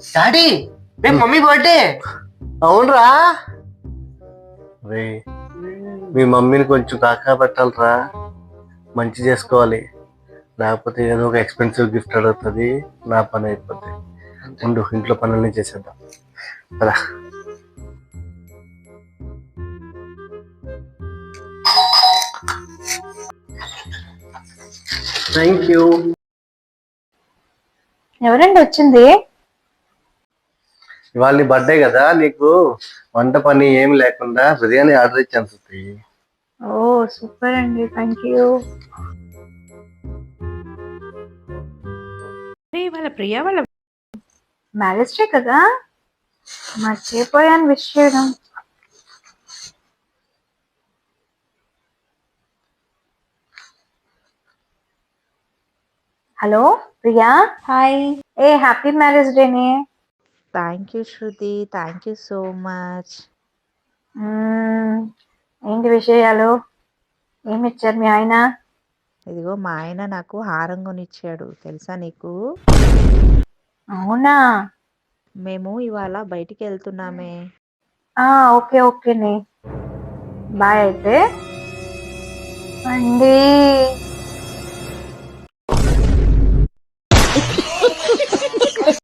Daddy రేపు mummy birthday. అవునరా రే, మీ మమ్మీని కొంచెం కాకా పెట్టాలరా, మంచి చేసుకోవాలి. లేకపోతే ఏదో ఒక ఎక్స్పెన్సివ్ గిఫ్ట్ అడుగుతుంది, నా పని అయిపోద్ది. ఉండు, ఇంట్లో పనులన్నీ చేసేద్దాం కదా. Thank you. ఎవరండి వచ్చింది? ఇవాళ నీ బర్త్డే కదా, నీకు వంట పని ఏమి లేకుండా బిర్యానీ ఆర్డర్ ఇచ్చాను సుత్తి. ఓ సూపర్ అండి, థ్యాంక్ యూ. వాళ్ళ ప్రియా వాళ్ళ మ్యారేజ్ డే కదా, మర్చిపోయాను విష్ చేయడం. హలో ప్రియా. హాయ్. ఏ హ్యాపీ మ్యారేజ్ డేనే. Thank you Shruti, thank you so much. ఏంటి విషయాలు? ఏమి ఇచ్చారు మీ ఆయన? ఇదిగో మా ఆయన నాకు హారం కొనిచ్చాడు, తెలుసా నీకు? అవునా? మేము ఇవాళ బయటికి వెళ్తున్నామే. ఓకే ఓకేనే, బాయ్ అయితే. అండి